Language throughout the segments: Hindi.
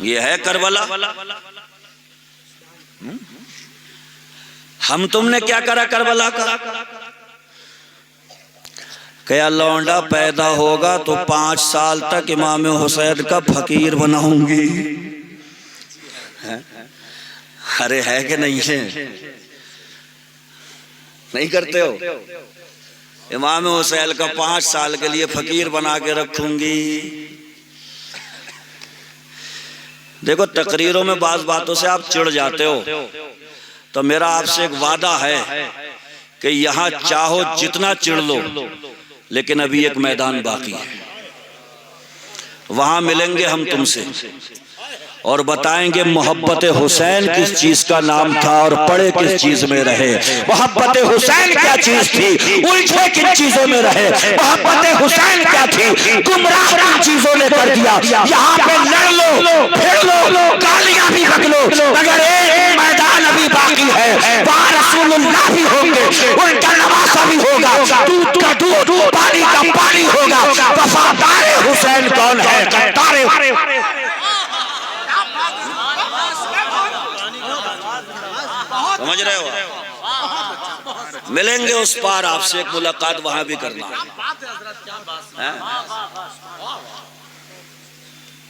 ये है करबला। हम तुमने क्या करा करबला का? क्या लौंडा पैदा होगा तो 5 साल तक इमाम हुसैन का फकीर बनाऊंगी। अरे है कि नहीं है? नहीं करते हो? इमाम हुसैन का 5 साल के लिए फकीर बना के रखूंगी। देखो तकरीरों में बाज़ बातों से आप चिढ़ जाते हो, तो मेरा आपसे एक वादा है कि यहां चाहो जितना चिढ़ लो, लेकिन अभी एक मैदान बाकी है, वहां मिलेंगे हम तुमसे और बताएंगे मोहब्बत हुसैन किस चीज का नाम था और पढ़े किस चीज में रहे। मोहब्बत हुसैन क्या चीज थी, उलझे किन चीजों में रहे। मोहब्बत हुसैन क्या थी, गुमराह किन चीजों ने कर दिया। यहाँ पे लड़ लो, फिर लो, गालियां भी बक लो, मगर एक मैदान अभी बाकी है, वहाँ रसूलुल्लाह भी होंगे, उनका नवासा भी होगा, दूध का दूध, पानी का पानी होगा। वफादार हुसैन कौन है? गद्दार। समझ रहे हो? मिलेंगे उस पार आपसे, एक मुलाकात वहां भी करना है।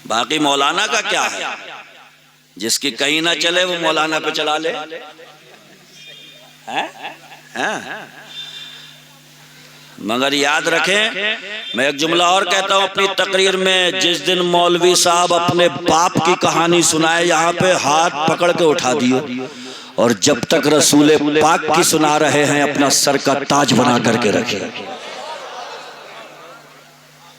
बाकी मौलाना का क्या है, जिसकी कहीं ना चले वो मौलाना पे चला ले। मगर याद रखें, मैं एक जुमला और कहता हूं अपनी तकरीर में, जिस दिन मौलवी साहब अपने बाप की कहानी सुनाए, यहाँ पे हाथ पकड़ के उठा दियो, और जब तक रसूल पाक की सुना रहे हैं अपना सर का ताज बना करके रखे।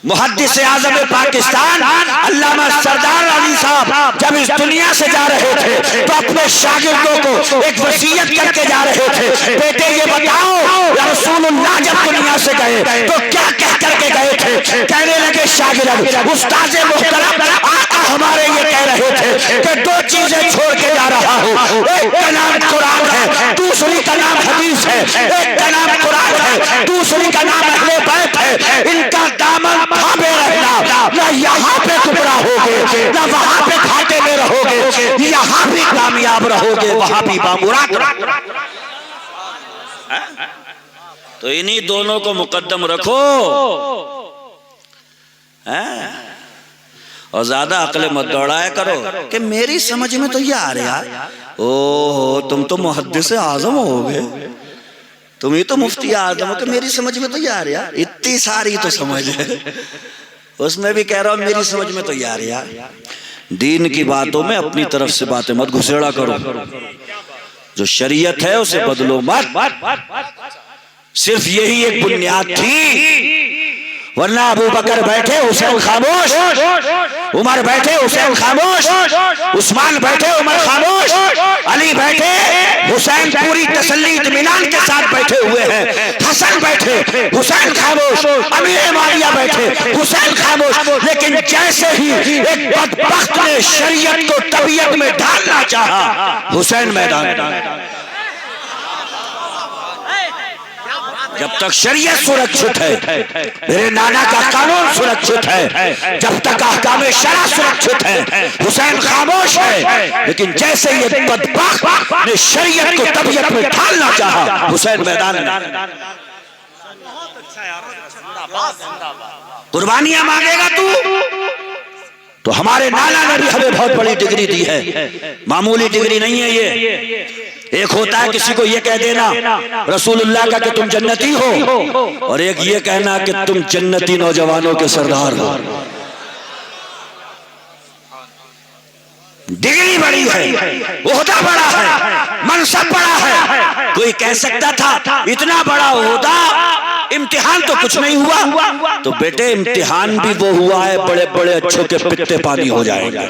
मुहद्दिस आज़म पाकिस्तान अल्लामा सरदार अली साहब जब इस दुनिया से जा रहे थे तो अपने शागिर्दों को एक वसीयत करके जा रहे थे, बेटे ये बताओ या रसूलुल्लाह जब दुनिया से गए तो क्या कह करके गए थे? कहने लगे शागिर्द, उस्ताद मुहतरम आका हमारे ये कह रहे थे कि 2 चीजें छोड़ के जा रहा हूँ, एक का नाम कुरान है, दूसरी का नाम हदीस है। एक का नाम कुरान है, दूसरी का नाम अहले बैत है। इनका दामन थामे रहना, ना यहाँ पे गुमराह होगे, ना वहाँ पे घाटे में रहोगे, यहाँ भी कामयाब रहोगे, वहाँ भी बामुराद रहोगे। तो इन्हीं दोनों को मुकद्दम रखो और ज्यादा अकल मत दौड़ाया करो कि मेरी समझ में तो ये आ रहा है। ओहो, तुम तो मुहद्दिस आज़म हो गए, तुम ही तो मुफ्ती आज़म हो कि मेरी समझ में तो ये आ रहा। इतनी सारी तो समझ है, उसमें भी कह रहा हूं मेरी समझ में तो ये आ रहा। दीन की बातों में अपनी तरफ से बातें मत घुसेड़ा करो, जो शरीयत है उसे बदलो मत। सिर्फ यही एक बुनियाद थी, वरना अबू बकर बैठे हुसैन खामोश, उमर बैठे हुसैन खामोश, उस्मान बैठे उमर खामोश, अली बैठे हुसैन पूरी तसल्ली इत्मीनान के साथ बैठे हुए हैं, हसन बैठे हुसैन खामोश, अमीर माविया बैठे हुसैन खामोश। लेकिन जैसे ही एक बदबख्त ने शरीयत को तबीयत में ढालना चाहा, हुसैन मैदान। जब तक शरीयत सुरक्षित है, मेरे नाना का कानून सुरक्षित है, जब तक अहकाम शरा सुरक्षित है, हुसैन खामोश है। लेकिन जैसे ये बदबख्त ने शरीयत को तबीयत में ढालना चाहा, हुसैन मैदान में। कुर्बानियां मांगेगा तू तो हमारे नाना ने भी हमें बहुत बड़ी डिग्री दी है, मामूली डिग्री नहीं है ये। एक होता है किसी को ये कह देना रसूलुल्लाह का कि तुम जन्नती हो, और एक ये कहना कि तुम जन्नती नौजवानों के सरदार हो। डिग्री बड़ी है, ओहदा बड़ा है, मनसब बड़ा है। कोई कह सकता था इतना बड़ा ओहदा, इम्तिहान तो कुछ नहीं हुआ। तो बेटे इम्तिहान भी वो हुआ है, बड़े बड़े अच्छों के पित्ते पानी हो जाएगा।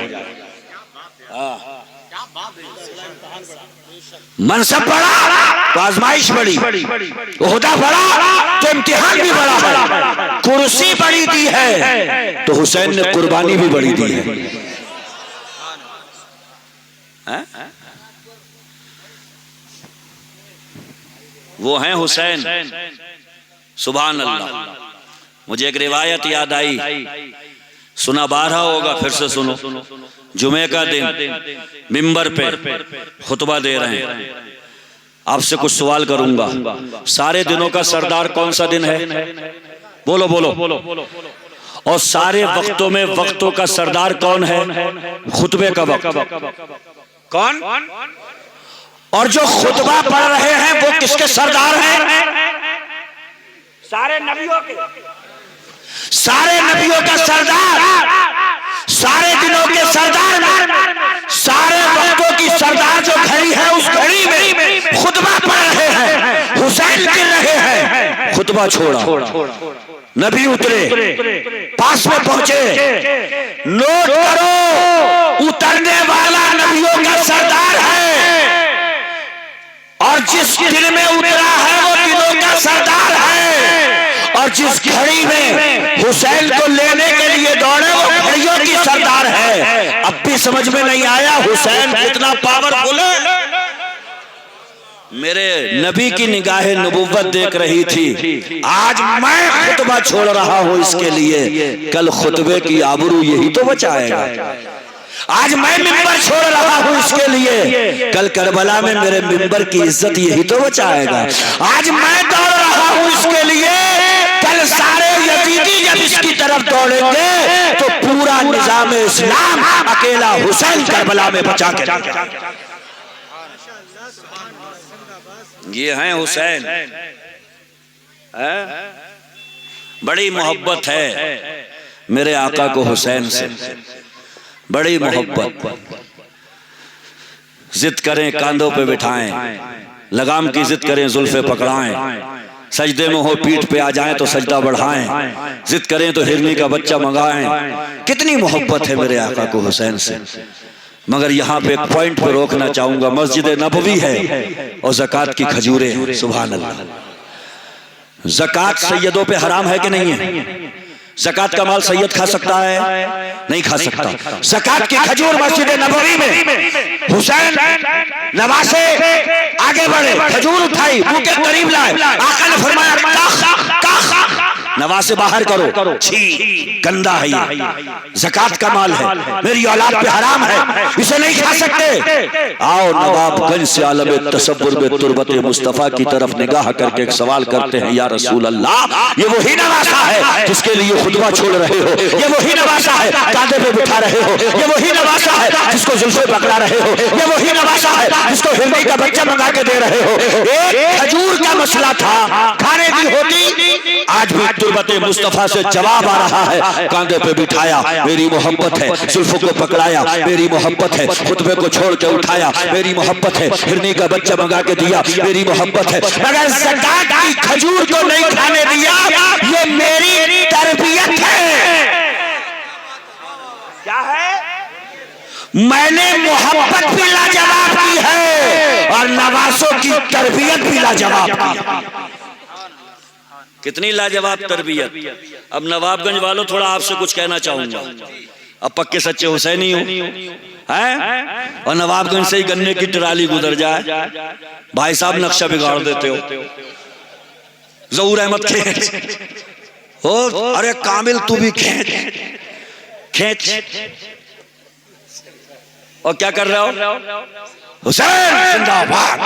मनसब बड़ा तो आजमाइश बड़ी, ओहदा बड़ा तो इम्तिहान भी बड़ा है। कुर्सी बड़ी दी है तो हुसैन ने कुर्बानी भी बड़ी दी है। वो हैं हुसैन। सुभान अल्लाह। मुझे एक रिवायत याद आई, सुना 12 होगा, फिर से सुनो। जुमे का दिन मिंबर पे खुतबा दे रहे हैं। आपसे कुछ सवाल करूंगा, सारे दिनों का सरदार कौन सा दिन है? बोलो बोलो। और सारे वक्तों में वक्तों का सरदार कौन है? खुतबे का वक्त कौन? और जो खुतबा पढ़ रहे हैं वो किसके सरदार हैं? सारे नबियों के। सारे नबियों का सरदार, सारे दिनों के सरदार में, सारे वक्तों की सरदार जो घड़ी है, उस घड़ी में खुतबा पढ़ रहे हैं, हुसैन गिर रहे हैं। खुतबा छोड़ा, नबी उतरे, पास में पहुंचे। नोट करो, उतरने वाला नबियों का सरदार है, और जिस दिल में उतरा है वो दिलों का सरदार है। और जिस घड़ी में हुसैन को लेने के लिए दौड़े वो घड़ियों की सरदार है। अब भी समझ में नहीं आया हुसैन कितना पावरफुल है। मेरे नबी की निगाहें नबुव्वत देख रही थी, आज मैं खुतबा छोड़ रहा हूं इसके लिए, कल खुतबे की आबरू यही तो बचाएगा। आज मैं मिंबर छोड़ रहा हूं इसके लिए, कल करबला में मेरे मिंबर की इज्जत यही तो बचाएगा। आज मैं दौड़ रहा हूं इसके लिए, कल सारे यजीदी जब इसकी तरफ दौड़ेंगे तो पूरा निजाम इस्लाम अकेला हुसैन करबला में बचा के। ये हैं हुसैन, बड़ी मोहब्बत है मेरे आका को हुसैन से, बड़ी मोहब्बत। जिद करें कांधों पे बिठाएं, लगाम की जिद करें जुल्फे पकड़ाएं, सजदे में हो पीठ पे आ जाएं तो सजदा बढ़ाएं, जिद करें तो हिरनी का बच्चा मंगाएं। कितनी मोहब्बत है मेरे आका को हुसैन से। मगर यहाँ पे एक पॉइंट पे रोकना चाहूंगा, मस्जिद नबवी है और ज़कात की खजूरें हैं। सुभान अल्लाह। ज़कात सैयदों पे हराम है कि नहीं है? ज़कात का माल सैयद खा सकता है? नहीं खा सकता। ज़कात की खजूर मस्जिद नबवी में हुसैन नवासे आगे बढ़े, खजूर उठाई, मुंह के करीब लाए, आका ने फरमाया नवासे बाहर करो, छी गंदा है ये, ज़कात का माल है, मेरी औलाद पे हराम है, इसे नहीं खा सकते। आओ नवाबगंज से आलम तसव्वुर में तुरबत मुस्तफ़ा की तरफ निगाह करके एक सवाल करते हैं, या रसूल अल्लाह, ये वही नवासा है जिसके लिए खुतबा छोड़ रहे हो? ये वही नवासा है कांधे पे बिठा रहे हो? ये वही नवासा है जिसको जुल्फे पकड़ा रहे हो? ये वही नवासा है जिसको हिरनी का बच्चा मंगा के दे रहे हो? एक खजूर का मसला था, खाने की होती, आज भी तुरबत मुस्तफा से जवाब आ रहा है। कांधे पे बिठाया, मेरी मोहब्बत है, जुल्फों को पकड़ाया, मेरी मोहब्बत है, खुतबे को छोड़ के उठाया, मेरी मोहब्बत है, हिरनी का बच्चा मंगा के दिया, मेरी मोहब्बत है, मगर ज़कात की खजूर को नहीं खाने दिया, ये मेरी तरबियत है। क्या है? मैंने मोहब्बत भी लाजवाब की है और नवासों की तरबियत भी लाजवाब की। कितनी लाजवाब तरबियत। अब नवाबगंज वालों थोड़ा आपसे कुछ कहना चाहूंगा, अब पक्के सच्चे हुसैनी हो हैं और नवाबगंज से ही गन्ने की ट्राली गुजर जाए, भाई साहब नक्शा बिगाड़ देते हो। ज़हूर अहमद खींच हो, अरे कामिल तू भी खींच, और क्या कर रहे हो? हुसैन जिंदाबाद,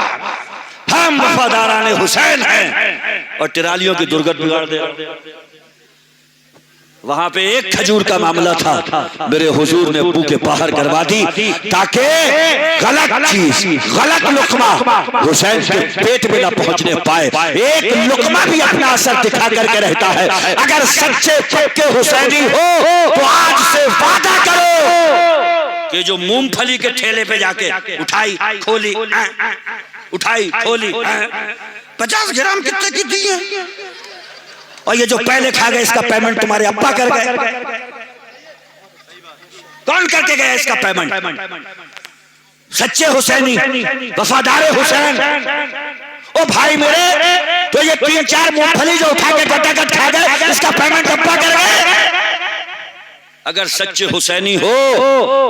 हम वफादाराने हुसैन हैं, और ट्रालियों की दुर्गत बिगाड़ दे। वहां पे एक खजूर का मामला था, मेरे हुजूर ने मुंह के बाहर करवा दी ताकि गलत चीज, गलत लुकमा हुसैन के पेट में न पहुंचने पाए। एक लुकमा भी अपना असर दिखा करके रहता है। अगर सच्चे पक्के हुसैनी हो तो आज से वादा करो कि जो मूंगफली के ठेले पे जाके उठाई खोली, उठाई खोली, 50 ग्राम कितने की दी है, और ये जो पहले खा गए इसका पेमेंट तुम्हारे अब्बा कर गए। कौन करके गया इसका पेमेंट? सच्चे हुसैनी, वफादार हुसैन। ओ भाई मेरे, तो ये 3-4 मूंगफली जो उठा के गटागट खा गए, इसका पेमेंट अब्बा कर गए। अगर सच्चे हुसैनी हो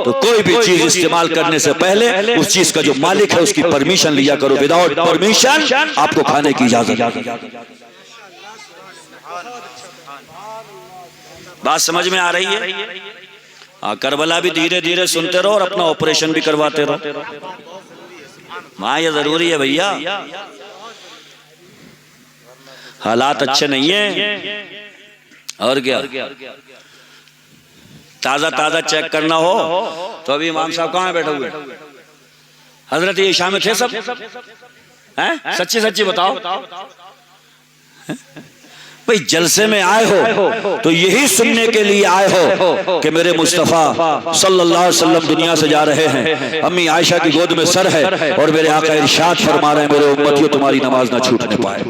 तो कोई भी चीज इस्तेमाल करने से पहले उस चीज का जो मालिक है उसकी परमिशन लिया करो। विदाउट परमिशन आपको खाने की इजाजत नहीं। बात समझ में आ रही है? करबला भी धीरे धीरे सुनते रहो और अपना ऑपरेशन भी करवाते रहो। वहां ये जरूरी है भैया, हालात अच्छे नहीं है। और क्या, ताजा ताजा चेक करना हो तो अभी इमाम साहब कहाँ बैठे हुए? हजरत ईशा में थे सब हैं? सच्ची सच्ची बताओ भाई, जलसे में आए हो तो यही सुनने के लिए आए हो कि मेरे मुस्तफा सल्लल्लाहु अलैहि वसल्लम दुनिया से जा रहे हैं, अम्मी आयशा की गोद में सर है और मेरे आका इरशाद फरमा रहे हैं, मेरे उम्मतियों तुम्हारी नमाज ना छूटने पाए।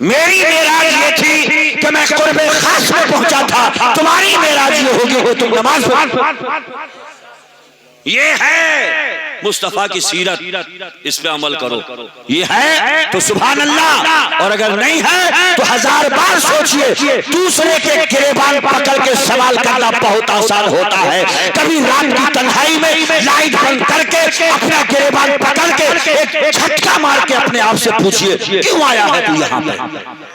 मेरी मेराज ये थी कि मैं कुर्बे खास में पहुंचा था, तुम्हारी मेराज ये होगी कि तुम नमाज। ये है मुस्तफा की सीरत, इस पे अमल करो। ये है तो सुभान अल्लाह, और अगर नहीं है तो 1000 बार सोचिए। दूसरे के गिरेबान पकड़ के सवाल करना बहुत आसान होता है। कभी रात की तन्हाई में लाइट बंद करके अपना गिरेबान पकड़ के एक झटका मार के अपने आप से पूछिए, क्यों आया है तू यहाँ पे?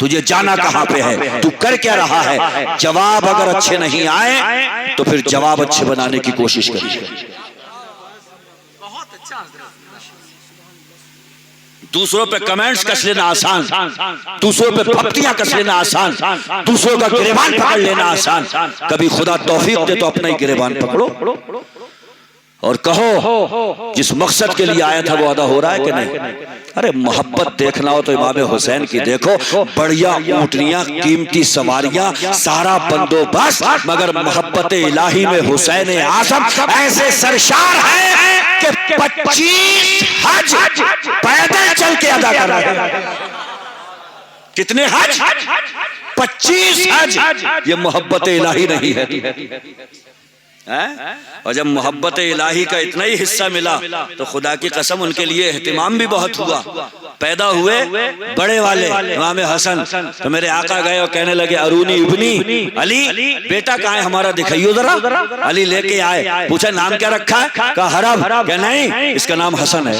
तुझे जाना कहाँ पे है? तू कर क्या रहा है? जवाब अगर अच्छे नहीं आए तो फिर जवाब अच्छे बनाने की कोशिश करिए। दूसरों पे कमेंट्स कस लेना आसान, दूसरों पे पप्तियां कस लेना आसान, दूसरों का गिरेबान पकड़ लेना आसान। कभी खुदा तौफीक दे तो अपना ही गिरेबान पकड़ो और कहो जिस मकसद के लिए आया था वो अदा हो रहा है कि नहीं। अरे मोहब्बत देखना हो तो इमाम हुसैन की देखो, बढ़िया ऊँटनियां, कीमती सवारियां, सारा बंदोबस्त, मगर मोहब्बत इलाही में हुसैन आज़म ऐसे सरशार है कि 25 हज पैदल चल के अदा कर रहे हैं। कितने हज? 25 हज। ये मोहब्बत इलाही नहीं है? और जब मोहब्बत इलाही का इतना ही हिस्सा मिला तो खुदा की कसम उनके लिए एहतिमाम भी बहुत हुआ। पैदा हुए बड़े वाले इमाम हसन, तो मेरे आका गए और कहने लगे, अरूनी इब्नी अली, बेटा कहाँ है हमारा, दिखाइयो जरा। अली लेके आए, पूछा नाम क्या रखा है? कहा हरम। क्या नहीं, इसका नाम हसन है।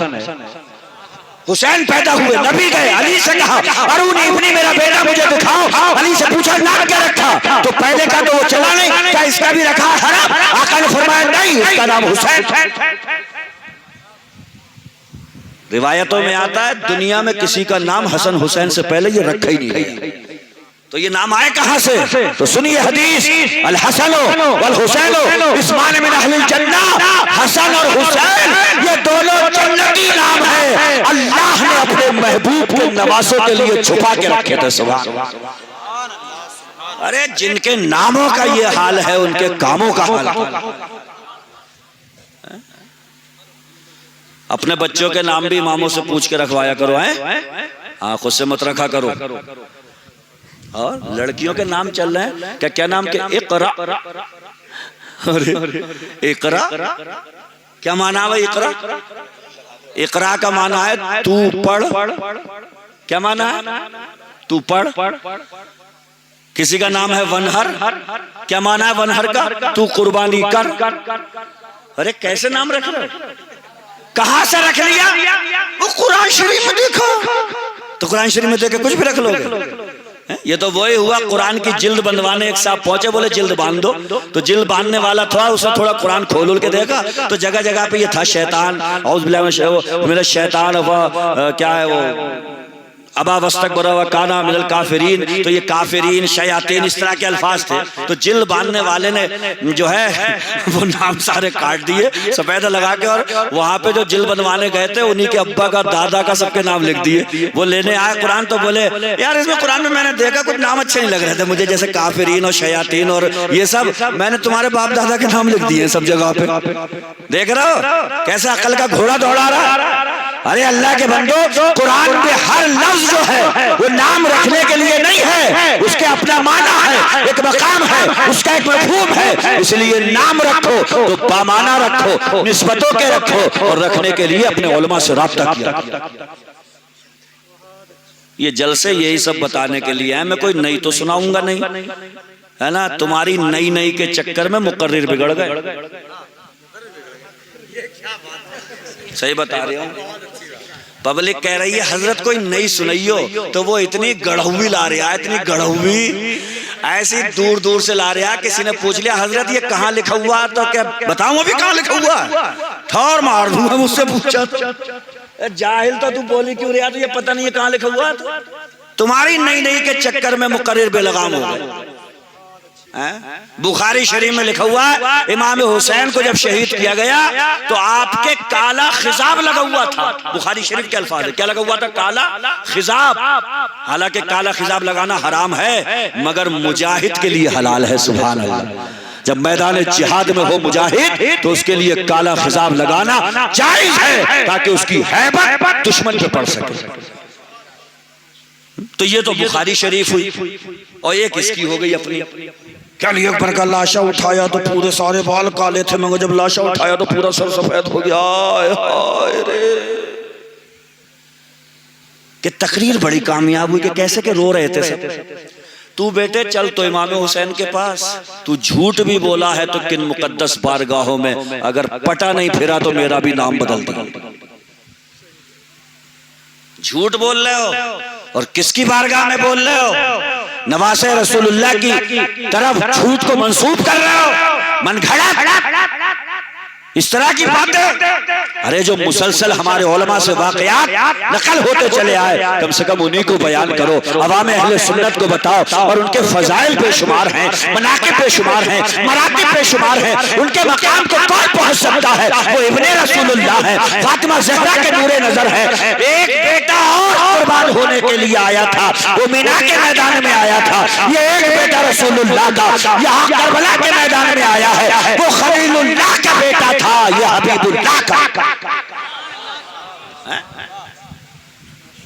हुसैन पैदा हुए, नबी गए, अली से कहा अरूनी इब्नी, मेरा बेटा मुझे दिखाओ। अली से पूछा नाम क्या रखा? तो पहले का तो वो चला नहीं, क्या इसका भी रखा है हरम? आका ने फरमाया नहीं, इसका नाम हुसैन। रिवायतों में आता है दुनिया में किसी का नाम हसन हुसैन से पहले ये रखा ही नहीं गया। तो ये नाम आए कहां से? तो सुनिए हदीस, अल हसन वल हुसैन इस्मान मिन अहलिल जन्नह। हसन और हुसैन ये दोनों जन्नती नाम है, अल्लाह ने अपने महबूब के नवासों के लिए छुपा के रखे थे। सुभान अल्लाह। अरे जिनके नामों का ये हाल है उनके कामों का हाल है। अपने बच्चों के नाम भी इमामों से पूछ के रखवाया करो, हैं? हाँ, खुद से मत रखा करो। और लड़कियों के नाम चल रहे हैं, क्या क्या नाम के? इकरा। अरे इकरा क्या माना है? इकरा, इकरा का माना है तू पढ़। क्या माना है? तू पढ़। किसी का नाम है वनहर, क्या माना है वनहर का? तू कुर्बानी कर। अरे कैसे नाम रख रहे हो? कहां से रख लिया? वो कुरान शरीफ में देखो, तो कुरान शरीफ में देखे कुछ भी रख लोगे। ये तो वही हुआ, कुरान की जिल्द बंधवाने एक साहब पहुंचे, बोले जिल्द बांध दो। तो जिल्द बांधने वाला था, उसने थोड़ा कुरान खोल के देखा तो जगह जगह पे ये था शैतान, औज़ बिल्लाहि मिनश शैतान, क्या है वो, अबा वस्तकबरा व काना मिनल काफिरीन। तो ये काफिरीन, शयातीन, इस तरह के अल्फाज थे। तो जिल्द बांधने वाले ने जो है वो नाम सारे काट दिए सफेद लगा के, और वहां पे जो जिल्द बनवाने गए थे उन्हीं के अब्बा का, दादा का, सबके नाम लिख दिए। वो लेने आए कुरान तो बोले यार इसमें कुरान में मैंने देखा कुछ नाम अच्छे नहीं लग रहे थे मुझे, जैसे काफिरीन और शयातीन और ये सब, मैंने तुम्हारे बाप दादा के नाम लिख दिए सब जगह पे। देख रहे हो कैसे अकल का घोड़ा दौड़ा रहा। अरे अल्लाह के बंदो, कुरान में हर लफ्ज जो है वो नाम रखने के लिए नहीं है, उसके अपना माना है, एक मकाम है, उसका एक मफहूम है। इसलिए नाम रखो तो बामाना रखो, निस्बतों के रखो, और रखने के लिए अपने उलमा से राब्ता किया। ये जलसे यही सब बताने के लिए है। मैं कोई नई तो सुनाऊंगा नहीं, है ना। तुम्हारी नई नई के चक्कर में मुकर्रिर बिगड़ गए। सही बता रही हूँ। पब्लिक कह रही है हजरत कोई नई सुनाइयो, तो वो इतनी गढ़हुई ला रही है, इतनी गढ़हुई। ऐसी दूर दूर से ला रहा। किसी ने पूछ लिया हजरत ये कहाँ लिखा हुआ है, तो क्या बताऊं अभी कहाँ लिखा हुआ है, ठौर मार दूंगा मुझसे पूछा तो। जाहिल तो तू बोली क्यों रहा, तो ये पता नहीं है कहाँ लिखा हुआ है। तुम्हारी नई नई के चक्कर में मुकर्रिर बेलगाम हो गए। बुखारी शरीफ में लिखा हुआ है इमाम हुसैन को जब शहीद किया गया तो आपके काला खिजाब लगा हुआ था। बुखारी शरीफ के अल्फाज है, क्या लगा हुआ था? काला खिजाब। हालांकि काला खिजाब लगाना हराम है मगर मुजाहिद के लिए हलाल है। सुभान अल्लाह। जब मैदान जिहाद में हो मुजाहिद तो उसके लिए काला खिजाब लगाना जायज है ताकि उसकी हैबत दुश्मन पे पड़ सके। तो ये तो बुखारी शरीफ हुई। और एक इसकी हो गई अपनी। क्या लिए अकबर का लाशा उठाया तो पूरे सारे बाल काले थे, मगर जब लाशा उठाया तो पूरा सर सफेद हो गया। हाय रे। कि तकरीर बड़ी कामयाब हुई कि कैसे के रो रहे थे सब। तू बेटे चल तो इमाम हुसैन के पास, तू झूठ भी बोला है तो किन मुकद्दस बारगाहों में अगर पटा नहीं फिरा तो मेरा भी नाम बदल दे। झूठ बोल रहे हो और किसकी बारगाह में बोल रहे हो? नवासे रसूलुल्लाह की तरफ झूठ को मंसूब कर रहे हो। मन घड़ा इस तरह की बातें। अरे जो मुसलसल हमारे उलमा से वाकयात नकल होते चले आए, कम से कम उन्हीं को बयान करो, अवाम अहले सुन्नत को बताओ। और उनके फजाइल बेशुमार हैं, मनाक़िब बेशुमार हैं, मरातिब बेशुमार हैं। उनके मकाम को कौन पहुंच सकता है? वो इब्ने रसूलुल्लाह है, फातिमा ज़हरा के नूरे नजर है। एक बेटा और कुर्बान होने के लिए आया था, वो मीना के मैदान में आया था। ये एक बेटा रसूलुल्लाह का यहाँ करबला के मैदान में आया है। वो खलीलुल्लाह का बेटा था, ये हबीबुल्लाह का।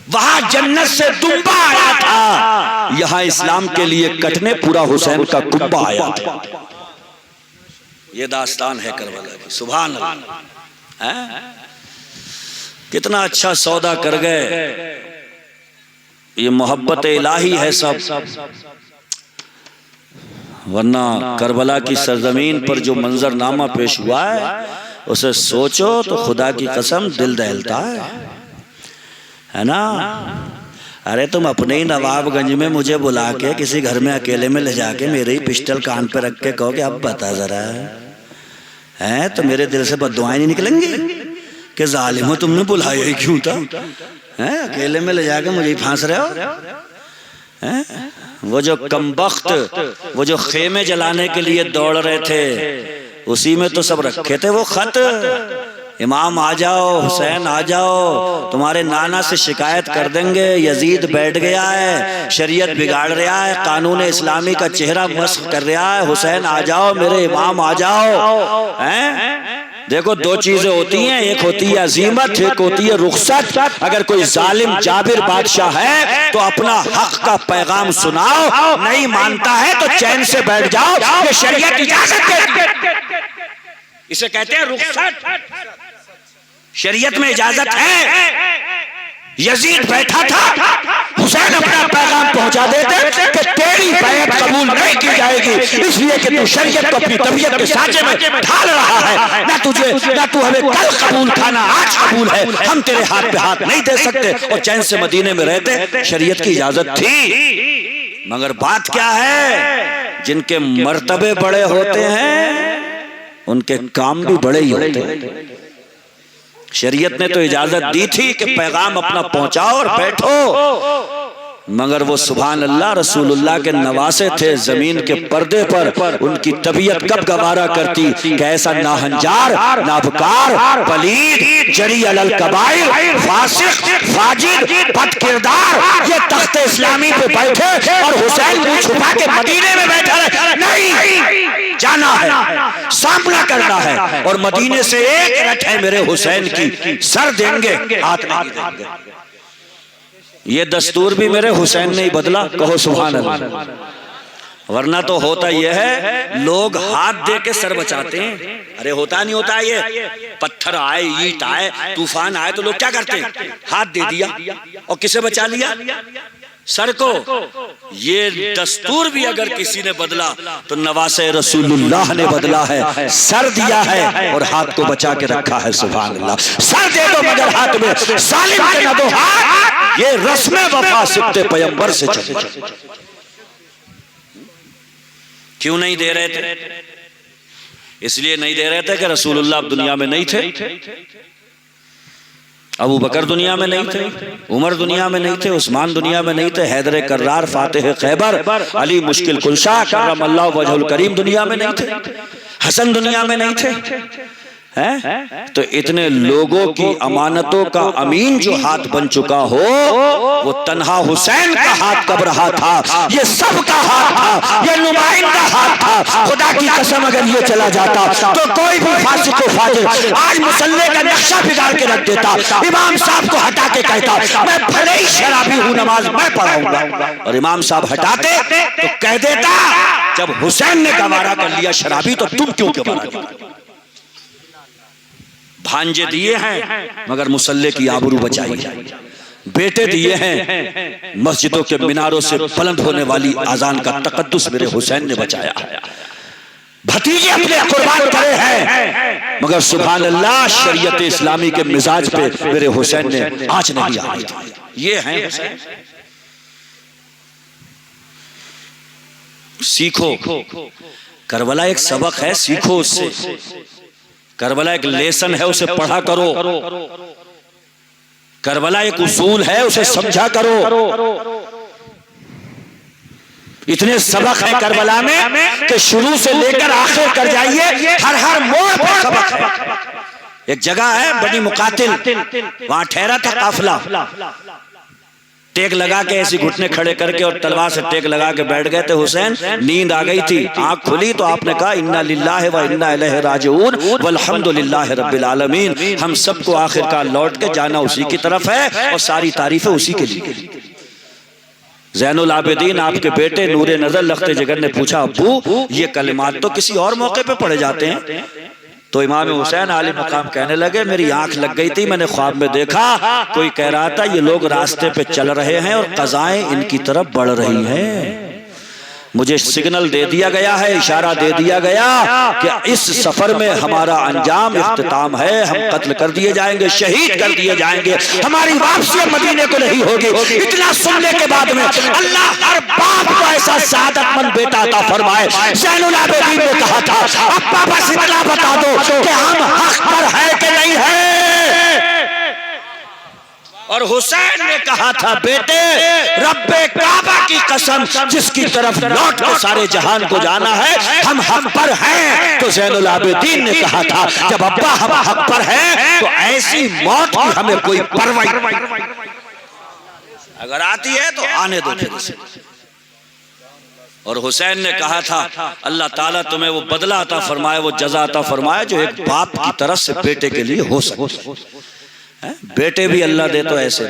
वहां जन्नत से दुम्बा आया था, यहां इस्लाम के लिए कटने पूरा हुसैन का कुंबा आया था। ये दास्तान है करबला की। सुभान अल्लाह। कितना अच्छा सौदा कर गए। ये मोहब्बत इलाही है सब। वरना करबला की सरजमीन पर जो मंजरनामा पेश हुआ है उसे सोचो तो खुदा की कसम दिल दहलता है ना। अरे तुम अपने ही नवाबगंज में मुझे बुला के किसी घर में अकेले में ले जाके मेरे ही पिस्टल कान पे रख के कहो कि अब बता जरा है, तो मेरे दिल से बद्दुआएं नहीं निकलेंगी कि जालिमो तुमने बुलाया ही क्यों था? है अकेले में ले जाके मुझे ही फांस रहे हो। है वो जो कमबख्त वो जो खेमे जलाने के लिए दौड़ रहे थे उसी में तो सब रखे थे वो खत। इमाम आ जाओ, हुसैन आ जाओ, तुम्हारे नाना से शिकायत कर देंगे, यजीद बैठ गया है, शरीयत बिगाड़ रहा है, कानून इस्लामी का चेहरा मस्ख कर रहा है, हुसैन आ जाओ, मेरे इमाम आ जाओ। हैं? देखो दो चीजें होती हैं, एक होती है अजीमत, एक होती है रुखसत। अगर कोई जालिम जाबिर बादशाह है तो अपना हक का पैगाम सुनाओ, नहीं मानता है तो चैन से बैठ जाओ, ये शरीयत इजाजत देती है। इसे कहते हैं रुखसत। शरीयत में इजाजत है। यजीद बैठा था, हुसैन अपना पैगाम पहुंचा देते कि तेरी बैत कबूल नहीं की जाएगी, इसलिए कि तू शरीयत को अपनी तबीयत के साँचे में ढाल रहा है। ना तू हमें कल कबूल था ना आज कबूल है, हम तेरे हाथ पे हाथ नहीं दे सकते। और चैन से मदीने में रहते, शरीयत की इजाजत थी। मगर बात क्या है, जिनके मर्तबे बड़े होते हैं उनके काम भी बड़े ही होते हैं। शरीयत ने तो इजाजत दी थी कि पैगाम अपना पहुंचाओ और बैठो, मगर वो सुभान अल्लाह रसूलुल्लाह के नवासे थे। जमीन के पर्दे पर उनकी तबीयत कब गवारा करती कि ऐसा नाहंजार, नाबकार, पलीद, जरी अलल कबाइर, फासिक, फाजिर, बदकिरदार ये तख्ते इस्लामी पे बैठे और हुसैन मुंह छुपा के मदीने में बैठा रहे। नहीं, जाना है, सामना करना है, और मदीने से एक रट है मेरे हुसैन की, सर देंगे हाथ नहीं देंगे। ये दस्तूर भी मेरे हुसैन ने ही बदला, कहो सुभान अल्लाह। वरना तो होता यह है लोग हाथ दे के सर बचाते हैं। अरे होता नहीं होता ये, पत्थर आए, ईंट आए, तूफान आए तो लोग क्या करते हैं? हाथ दे दिया और किसे बचा लिया? सर को। ये दस्तूर भी अगर किसी ने बदला तो नवासे रसूलुल्लाह ने बदला है, सर दिया है और हाथ को बचा के रखा है। सुभान अल्लाह। सर दे दो मगर हाथ में सालिम के न दो हाथ, ये रस्म वफा सिफ्ते पैगंबर से चले। क्यों नहीं दे रहे थे? इसलिए नहीं दे रहे थे कि रसूलुल्लाह दुनिया में नहीं थे, अबू बकर दुनिया में नहीं थे, उमर दुनिया में नहीं थे, उस्मान दुनिया में नहीं थे, हैदर कर्रार फातिह खैबर अली मुश्किल कुलशा करमल्लाहु वजहुल करीम दुनिया में नहीं थे, हसन दुनिया में नहीं थे, हैं? तो इतने लोगों की अमानतों का अमीन जो हाथ बन चुका हो, वो तन्हा हुसैन का हाथ कब रहा था? ये सबका हाथ था, ये नुमाइंदा हाथ था। खुदा की कसम अगर ये चला जाता तो कोई भी फासिक को फाजिर आज मुसल्ले का नक्शा बिगाड़ के रख देता, इमाम साहब को हटा के कहता मैं भले ही शराबी हूँ, नमाज मैं पढ़ाऊंगा, और इमाम साहब हटाते तो कह देता जब हुसैन ने गवारा कर लिया शराबी तो तुम क्यों गवारा किया? भांजे दिए हैं मगर मुसल्ले की आबरू बचाई, बेटे दिए हैं मस्जिदों के मिनारों से बुलंद होने वाली अजान का तकद्दुस मेरे हुसैन ने बचाया, भतीजे अपने कुर्बान करे हैं मगर सुभान अल्लाह शरीयत इस्लामी के मिजाज पे मेरे हुसैन ने आज नहीं आई। ये हैं हुसैन। सीखो, करबला एक सबक है, सीखो उससे, करबला एक लेसन है, उसे पढ़ा करो, करबला एक उसूल है, उसे समझा करो। इतने सबक है करबला में कि शुरू से लेकर आखिर कर जाइए, हर मोड़ पर सबक है। एक जगह है बनी मुकातिल, वहां ठहरा था काफिला, टेक लगा के ऐसी घुटने खड़े करके और तलवार से टेक लगा के बैठ गए थे हुसैन। नींद आ गई थी, आंख खुली तो आपने कहा इन्ना लिल्लाहि व इन्ना इलैहि राजिऊन वल्हम्दुलिल्लाहि रब्बिल आलमीन। हम सबको आखिरकार लौट के जाना उसी की तरफ है और सारी तारीफें उसी के लिए। ज़ैनुल आबिदीन आपके बेटे नूरे नजर लख्ते जिगर ने पूछा अब्बू ये कलिमात तो किसी और मौके पे पढ़े जाते हैं? तो इमाम हुसैन आली मकाम कहने लगे मेरी आंख लग गई थी, मैंने ख्वाब में देखा कोई कह रहा था ये लोग रास्ते पे चल रहे हैं और कज़ाएं इनकी तरफ बढ़ रही हैं। मुझे सिग्नल दे दिया गया है, इशारा दे दिया गया कि इस सफर में हमारा अंजाम इख्तिताम है, हम कत्ल कर दिए जाएंगे, शहीद कर दिए जाएंगे, हमारी वापसी मदीने को नहीं होगी। इतना सुनने के बाद में अल्लाह हर बाप को ऐसा सादतमंद बेटा अता फरमाए। ज़ैनुल आबिदीन ने कहा था अब्बा बस इतना बता दो कि हम हक पर है कि नहीं है, और हुसैन ने कहा था बेटे रब्बे काबा की कसम जिसकी तरफ लौट के सारे जहान को जाना है हम हक पर हैं। तो ज़ैनुल आबिदीन ने कहा था जब अब्बा हम हक पर हैं तो ऐसी मौत की हमें कोई परवाह अगर आती है तो आने दो फिर से। और हुसैन ने कहा था अल्लाह ताला तुम्हें वो बदला अता फरमाए, वो जज़ा अता फरमाए जो एक बाप की तरफ से बेटे के लिए हो सके। बेटे भी अल्लाह दे तो ऐसे